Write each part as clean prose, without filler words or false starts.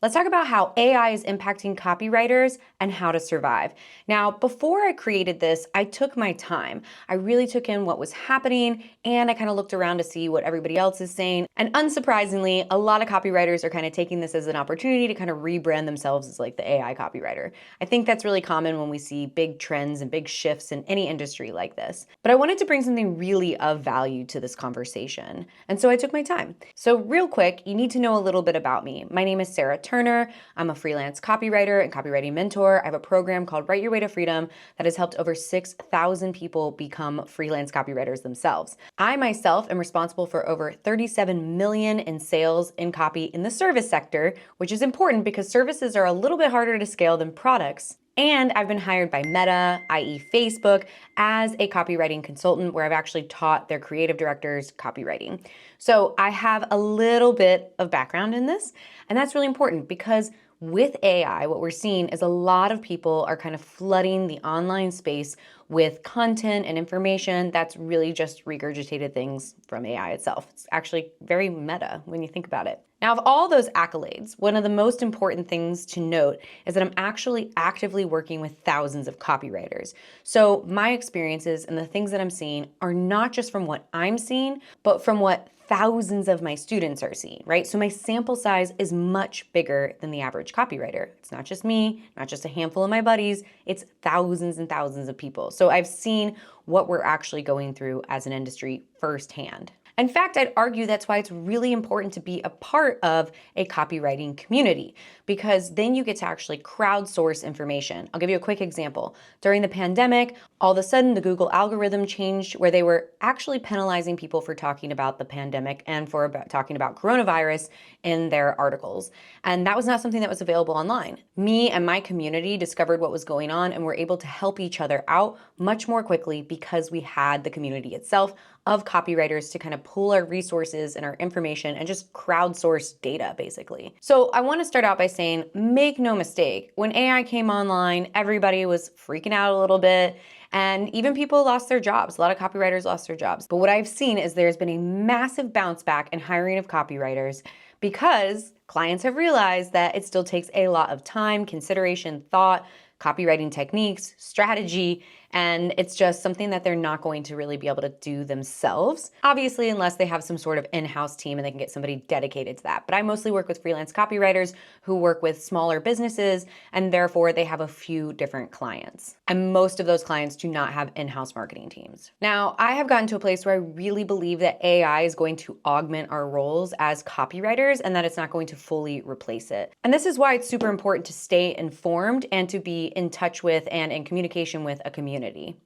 Let's talk about how AI is impacting copywriters and how to survive. Now, before I created this, I took my time. I really took in what was happening and I kind of looked around to see what everybody else is saying. And unsurprisingly, a lot of copywriters are kind of taking this as an opportunity to kind of rebrand themselves as like the AI copywriter. I think that's really common when we see big trends and big shifts in any industry like this. But I wanted to bring something really of value to this conversation. And so I took my time. So real quick, you need to know a little bit about me. My name is Sarah Turner. I'm a freelance copywriter and copywriting mentor. I have a program called Write Your Way to Freedom that has helped over 6,000 people become freelance copywriters themselves. I myself am responsible for over 37 million in sales in copy in the service sector, which is important because services are a little bit harder to scale than products. And I've been hired by Meta, i.e. Facebook, as a copywriting consultant where I've actually taught their creative directors copywriting. So I have a little bit of background in this, and that's really important because with AI, what we're seeing is a lot of people are kind of flooding the online space with content and information that's really just regurgitated things from AI itself. It's actually very meta when you think about it. Now, of all those accolades, one of the most important things to note is that I'm actually actively working with thousands of copywriters. So my experiences and the things that I'm seeing are not just from what I'm seeing, but from what thousands of my students are seeing, right? So my sample size is much bigger than the average copywriter. It's not just me, not just a handful of my buddies, it's thousands and thousands of people. So I've seen what we're actually going through as an industry firsthand. In fact, I'd argue that's why it's really important to be a part of a copywriting community, because then you get to actually crowdsource information. I'll give you a quick example. During the pandemic, all of a sudden the Google algorithm changed where they were actually penalizing people for talking about the pandemic and for talking about coronavirus in their articles. And that was not something that was available online. Me and my community discovered what was going on and were able to help each other out much more quickly because we had the community itself of copywriters to kind of pool our resources and our information and just crowdsource data, basically. So I want to start out by saying, make no mistake, when AI came online, everybody was freaking out a little bit. And even people lost their jobs. A lot of copywriters lost their jobs. But what I've seen is there's been a massive bounce back in hiring of copywriters because clients have realized that it still takes a lot of time, consideration, thought, copywriting techniques, strategy, and it's just something that they're not going to really be able to do themselves. Obviously, unless they have some sort of in-house team and they can get somebody dedicated to that. But I mostly work with freelance copywriters who work with smaller businesses, and therefore they have a few different clients. And most of those clients do not have in-house marketing teams. Now, I have gotten to a place where I really believe that AI is going to augment our roles as copywriters and that it's not going to fully replace it. And this is why it's super important to stay informed and to be in touch with and in communication with a community.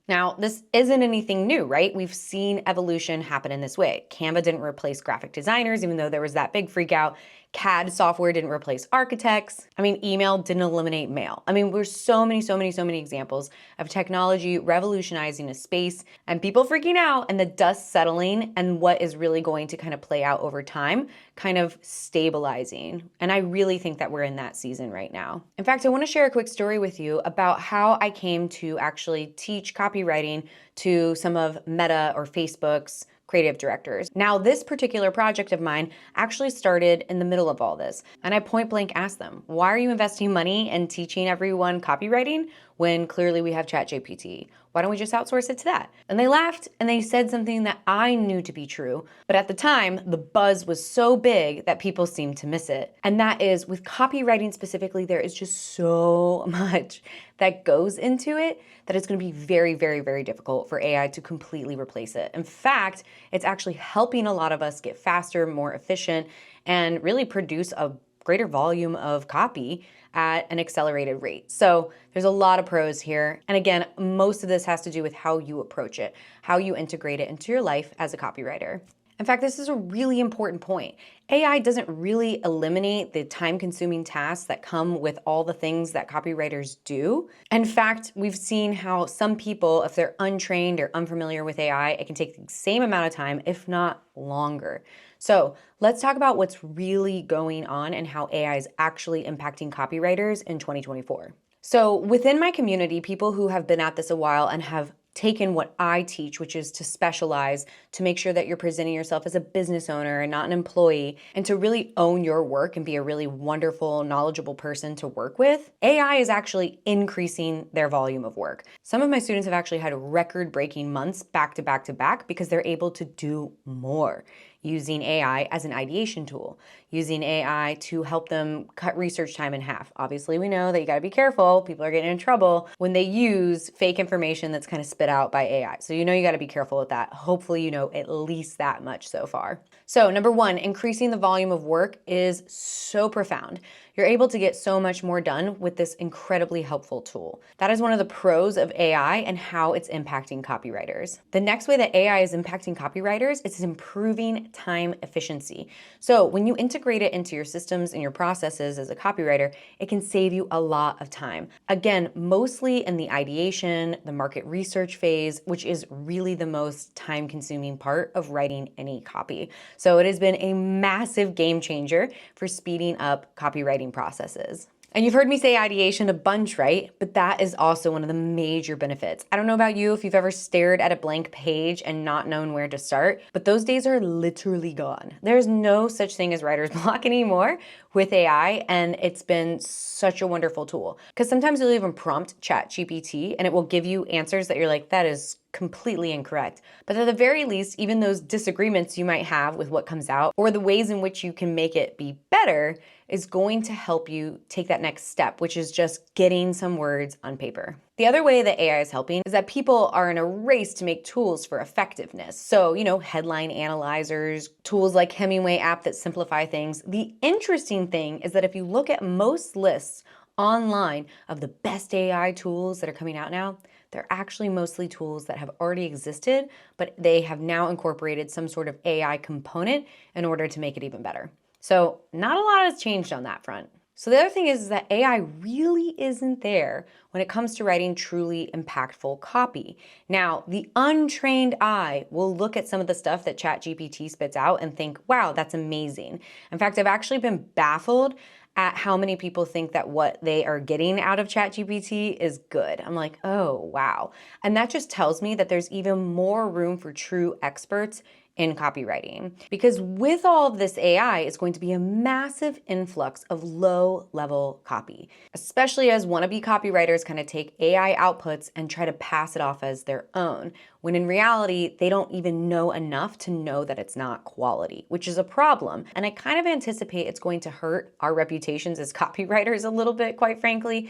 Now, this isn't anything new, right? We've seen evolution happen in this way. Canva didn't replace graphic designers, even though there was that big freak out. CAD software didn't replace architects. Email didn't eliminate mail. There's so many examples of technology revolutionizing a space and people freaking out and the dust settling and what is really going to kind of play out over time, kind of stabilizing. And I really think that we're in that season right now. In fact, I want to share a quick story with you about how I came to actually teach copywriting to some of Meta or Facebook's creative directors. Now, this particular project of mine actually started in the middle of all this. And I point blank asked them, why are you investing money in teaching everyone copywriting when clearly we have ChatGPT? Why don't we just outsource it to that? And they laughed and they said something that I knew to be true. But at the time, the buzz was so big that people seemed to miss it. And that is, with copywriting specifically, there is just so much that goes into it that it's going to be very difficult for AI to completely replace it. In fact, it's actually helping a lot of us get faster, more efficient, and really produce a greater volume of copy at an accelerated rate. So there's a lot of pros here. And again, most of this has to do with how you approach it, how you integrate it into your life as a copywriter. In fact, this is a really important point. AI doesn't really eliminate the time-consuming tasks that come with all the things that copywriters do. In fact, we've seen how some people, if they're untrained or unfamiliar with AI, it can take the same amount of time, if not longer. So let's talk about what's really going on and how AI is actually impacting copywriters in 2024. So within my community, people who have been at this a while and have taken what I teach, which is to specialize, to make sure that you're presenting yourself as a business owner and not an employee, and to really own your work and be a really wonderful, knowledgeable person to work with, AI is actually increasing their volume of work. Some of my students have actually had record-breaking months back to back to back because they're able to do more using AI as an ideation tool, using AI to help them cut research time in half. Obviously, we know that you gotta be careful. People are getting in trouble when they use fake information that's kind of spit out by AI. So you know you gotta be careful with that. Hopefully you know at least that much so far. So number one, increasing the volume of work is so profound. You're able to get so much more done with this incredibly helpful tool. That is one of the pros of AI and how it's impacting copywriters. The next way that AI is impacting copywriters is improving time efficiency. So when you integrate it into your systems and your processes as a copywriter, it can save you a lot of time. Again, mostly in the ideation, the market research phase, which is really the most time-consuming part of writing any copy. So it has been a massive game changer for speeding up copywriting processes. And you've heard me say ideation a bunch, right? But that is also one of the major benefits. I don't know about you if you've ever stared at a blank page and not known where to start, but those days are literally gone. There's no such thing as writer's block anymore with AI, and it's been such a wonderful tool. Because sometimes you'll even prompt ChatGPT and it will give you answers that you're like, that is completely incorrect. But at the very least, even those disagreements you might have with what comes out or the ways in which you can make it be better is going to help you take that next step, which is just getting some words on paper. The other way that AI is helping is that people are in a race to make tools for effectiveness. So, headline analyzers, tools like Hemingway app that simplify things. The interesting thing is that if you look at most lists online of the best AI tools that are coming out now, they're actually mostly tools that have already existed, but they have now incorporated some sort of AI component in order to make it even better. So not a lot has changed on that front. So the other thing is that AI really isn't there when it comes to writing truly impactful copy. Now, the untrained eye will look at some of the stuff that ChatGPT spits out and think, wow, that's amazing. In fact, I've actually been baffled at how many people think that what they are getting out of ChatGPT is good. I'm like, oh, wow. And that just tells me that there's even more room for true experts in copywriting. Because with all of this AI, it's going to be a massive influx of low-level copy, especially as wannabe copywriters kind of take AI outputs and try to pass it off as their own, when in reality, they don't even know enough to know that it's not quality, which is a problem. And I kind of anticipate it's going to hurt our reputations as copywriters a little bit, quite frankly,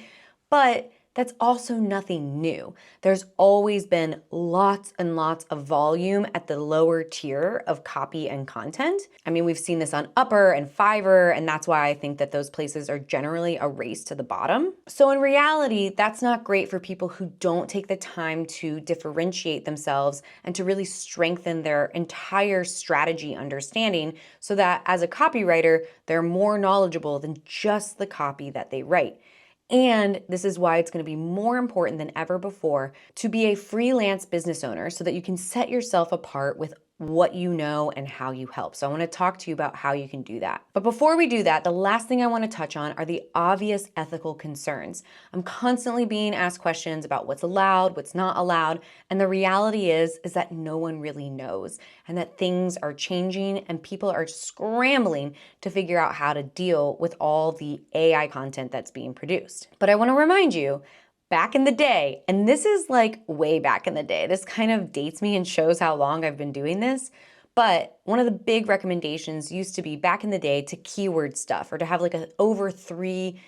but that's also nothing new. There's always been lots and lots of volume at the lower tier of copy and content. I mean, we've seen this on Upper and Fiverr, and that's why I think that those places are generally a race to the bottom. So in reality, that's not great for people who don't take the time to differentiate themselves and to really strengthen their entire strategy understanding so that as a copywriter, they're more knowledgeable than just the copy that they write. And this is why it's going to be more important than ever before to be a freelance business owner so that you can set yourself apart with what you know and how you help. So I want to talk to you about how you can do that. But before we do that, the last thing I want to touch on are the obvious ethical concerns. I'm constantly being asked questions about what's allowed, what's not allowed, and the reality is that no one really knows and that things are changing and people are scrambling to figure out how to deal with all the AI content that's being produced. But I want to remind you, back in the day, and this is like way back in the day, this kind of dates me and shows how long I've been doing this, but one of the big recommendations used to be back in the day to keyword stuff or to have like an over 3%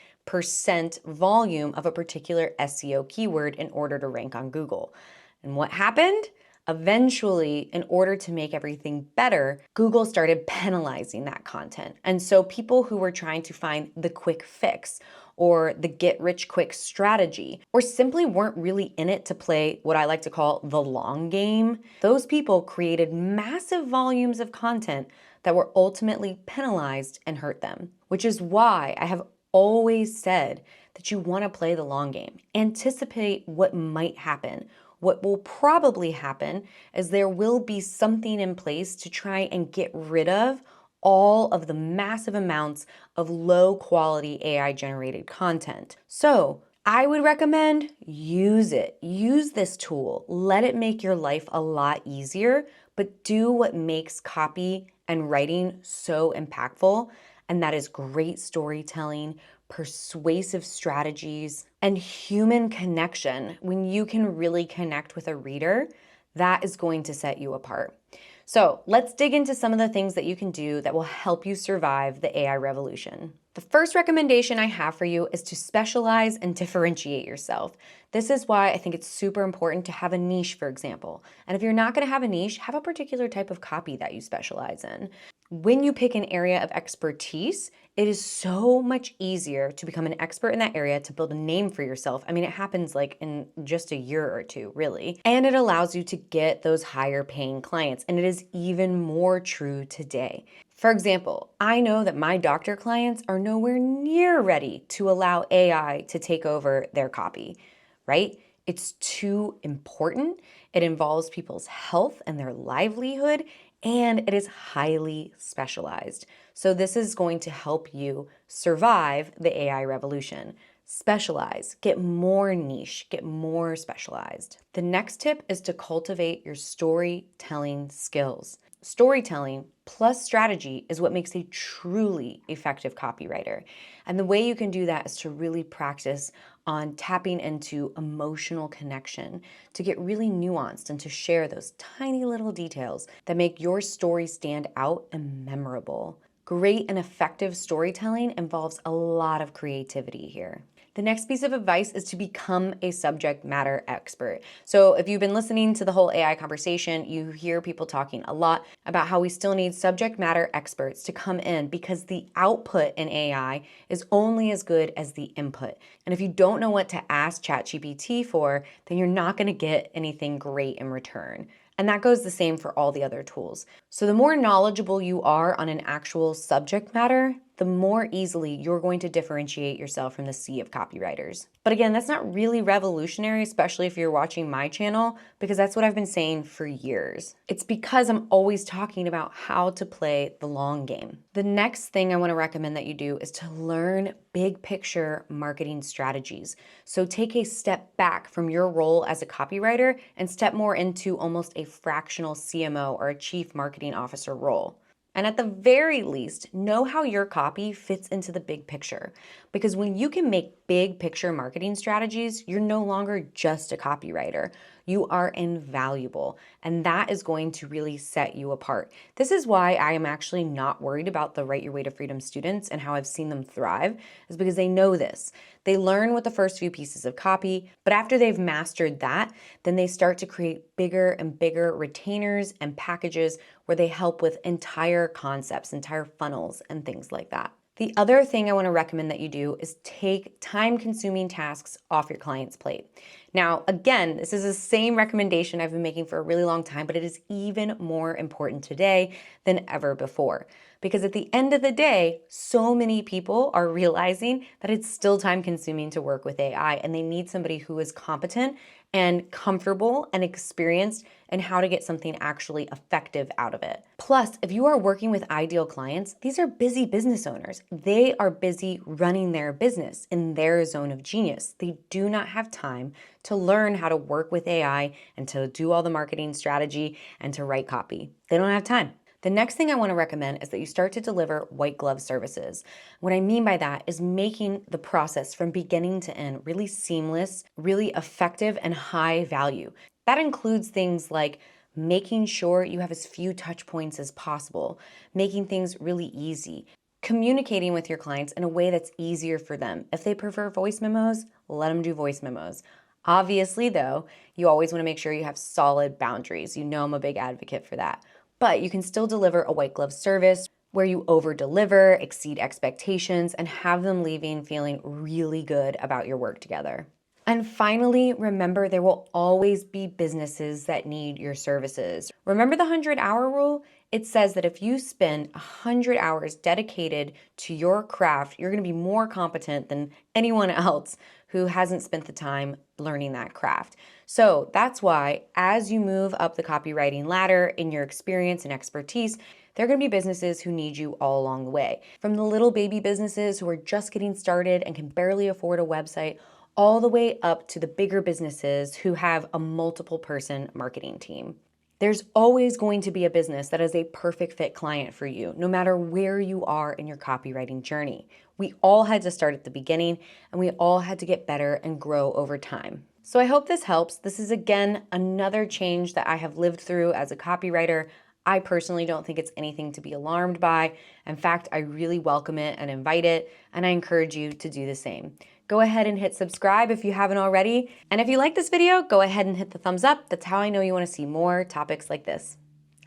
volume of a particular SEO keyword in order to rank on Google. And what happened? Eventually, in order to make everything better, Google started penalizing that content. And so people who were trying to find the quick fix or the get-rich-quick strategy, or simply weren't really in it to play what I like to call the long game, those people created massive volumes of content that were ultimately penalized and hurt them. Which is why I have always said that you want to play the long game. Anticipate what might happen. What will probably happen is there will be something in place to try and get rid of all of the massive amounts of low quality AI generated content. So I would recommend use it. Use this tool. Let it make your life a lot easier, but do what makes copy and writing so impactful, and that is great storytelling, persuasive strategies, and human connection. When you can really connect with a reader, that is going to set you apart. So let's dig into some of the things that you can do that will help you survive the AI revolution. The first recommendation I have for you is to specialize and differentiate yourself. This is why I think it's super important to have a niche, for example. And if you're not going to have a niche, have a particular type of copy that you specialize in. When you pick an area of expertise, it is so much easier to become an expert in that area, to build a name for yourself. I mean, it happens like in just a year or two, really. And it allows you to get those higher paying clients. And it is even more true today. For example, I know that my doctor clients are nowhere near ready to allow AI to take over their copy, right? It's too important. It involves people's health and their livelihood, and it is highly specialized. So this is going to help you survive the AI revolution. Specialize, get more niche, get more specialized. The next tip is to cultivate your storytelling skills. Storytelling plus strategy is what makes a truly effective copywriter. And the way you can do that is to really practice on tapping into emotional connection, to get really nuanced and to share those tiny little details that make your story stand out and memorable. Great and effective storytelling involves a lot of creativity here. The next piece of advice is to become a subject matter expert. So if you've been listening to the whole AI conversation, you hear people talking a lot about how we still need subject matter experts to come in because the output in AI is only as good as the input. And if you don't know what to ask ChatGPT for, then you're not going to get anything great in return. And that goes the same for all the other tools. So the more knowledgeable you are on an actual subject matter, the more easily you're going to differentiate yourself from the sea of copywriters. But again, that's not really revolutionary, especially if you're watching my channel, because that's what I've been saying for years. It's because I'm always talking about how to play the long game. The next thing I want to recommend that you do is to learn big picture marketing strategies. So take a step back from your role as a copywriter and step more into almost a fractional CMO or a chief marketing officer role. And at the very least, know how your copy fits into the big picture. Because when you can make big picture marketing strategies, you're no longer just a copywriter. You are invaluable, and that is going to really set you apart. This is why I am actually not worried about the Write Your Way to Freedom students and how I've seen them thrive, is because they know this. They learn with the first few pieces of copy, but after they've mastered that, then they start to create bigger and bigger retainers and packages where they help with entire concepts, entire funnels, and things like that. The other thing I want to recommend that you do is take time-consuming tasks off your client's plate. Now, again, this is the same recommendation I've been making for a really long time, but it is even more important today than ever before. Because at the end of the day, so many people are realizing that it's still time-consuming to work with AI, and they need somebody who is competent and comfortable and experienced in how to get something actually effective out of it. Plus, if you are working with ideal clients, these are busy business owners. They are busy running their business in their zone of genius. They do not have time to learn how to work with AI and to do all the marketing strategy and to write copy. They don't have time. The next thing I want to recommend is that you start to deliver white glove services. What I mean by that is making the process from beginning to end really seamless, really effective, and high value. That includes things like making sure you have as few touch points as possible, making things really easy, communicating with your clients in a way that's easier for them. If they prefer voice memos, let them do voice memos. Obviously, though, you always want to make sure you have solid boundaries. You know I'm a big advocate for that. But you can still deliver a white glove service where you over deliver, exceed expectations, and have them leaving feeling really good about your work together. And finally, remember there will always be businesses that need your services. Remember the 100-hour rule? It says that if you spend 100 hours dedicated to your craft, you're going to be more competent than anyone else who hasn't spent the time learning that craft. So that's why as you move up the copywriting ladder in your experience and expertise, there are going to be businesses who need you all along the way. From the little baby businesses who are just getting started and can barely afford a website, all the way up to the bigger businesses who have a multiple person marketing team. There's always going to be a business that is a perfect fit client for you, no matter where you are in your copywriting journey. We all had to start at the beginning, and we all had to get better and grow over time. So I hope this helps. This is, again, another change that I have lived through as a copywriter. I personally don't think it's anything to be alarmed by. In fact, I really welcome it and invite it, and I encourage you to do the same. Go ahead and hit subscribe if you haven't already. And if you like this video, go ahead and hit the thumbs up. That's how I know you want to see more topics like this.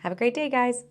Have a great day, guys.